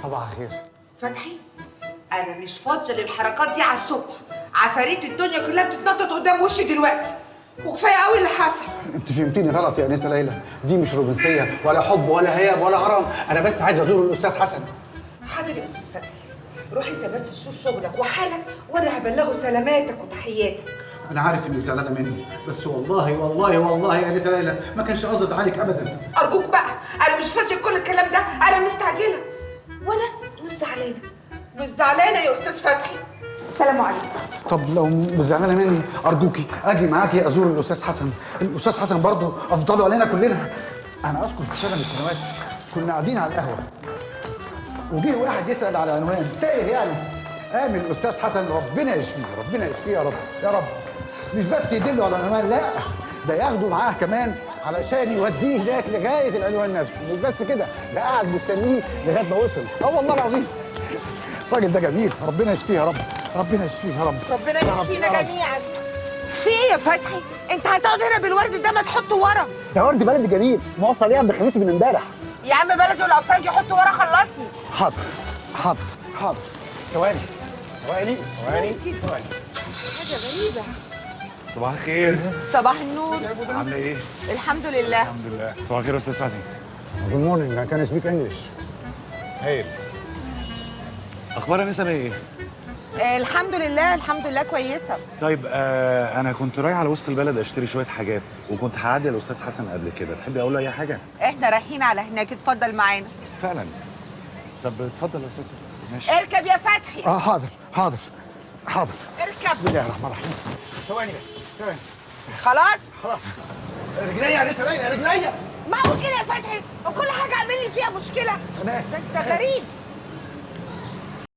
صباح الخير. فتحي، انا مش فاضيه للحركات دي على الصبح. عفاريت الدنيا كلها بتتنطط قدام وشي دلوقتي، وكفايه قوي اللي حصل. انت فهمتيني غلط يا انسه ليلى، دي مش رومانسيه ولا حب ولا هياب ولا غرام، انا بس عايز ازور الاستاذ حسن. حاضر يا استاذ فتحي، روح انت بس شوف شغلك وحالك، وانا هبلغه سلاماتك وتحياتك. انا عارف انك زعلانه مني، بس والله والله والله يا انسه ليلى ما كانش قصدي ازعلك ابدا. ارجوك بقى، انا مش فاضيه بكل الكلام ده، انا مستعجله. وانا مش زعلانه، مش زعلانه يا استاذ فتحي. سلام عليكم. طب لو مش زعلانه مني ارجوكي اجي معاكي ازور الاستاذ حسن. الاستاذ حسن برضه افضلوا علينا كلنا. انا اذكر في سنه من السنوات كنا قاعدين على القهوه وجه واحد يسال على عنوان تايه يعني، قام الاستاذ حسن ربنا يشفيه ربنا يشفيه يا رب يا رب، مش بس يدله على العنوان، لا ده ياخده معاه كمان علشان يوديه هناك لغايه العنوان نفسه. مش بس كده، ده قاعد مستنيه لغايه ما وصل. والله العظيم الراجل ده جميل، ربنا يشفيه يا رب ربنا يشفيه يا رب ربنا يشفينا جميعا. في ايه يا فتحي؟ انت هتقعد هنا بالورد ده، ما تحطه ورا. ده ورد بلدي جميل موصل ليه عبد الخميس من امبارح. يا عم بلدي والافراج يحطوا ورا، خلصني. حاضر حاضر حاضر، ثواني ثواني ثواني ثواني. حاجه غريبه. صباح الخير. صباح النور. عامله ايه؟ الحمد لله. الحمد لله. صباح الخير يا استاذ فتحي. جود مورنينج، I can speak English. هايل. اخبار انسه ايه؟ الحمد لله الحمد لله كويسه. طيب انا كنت رايح على وسط البلد اشتري شويه حاجات، وكنت هعدي على الاستاذ حسن قبل كده، تحبي اقول له اي حاجه؟ احنا رايحين على هناك، اتفضل معانا. فعلا. طب اتفضل يا استاذ فتحي. ماشي. اركب يا فتحي. حاضر حاضر حاضر. اركب. بسم الله الرحمن الرحيم. ثواني بس ثواني. خلاص. رجليا يا لسه رجليا. ما هو كده يا فتحي، وكل حاجه عامل لي فيها مشكله. انا اسف. انت غريب.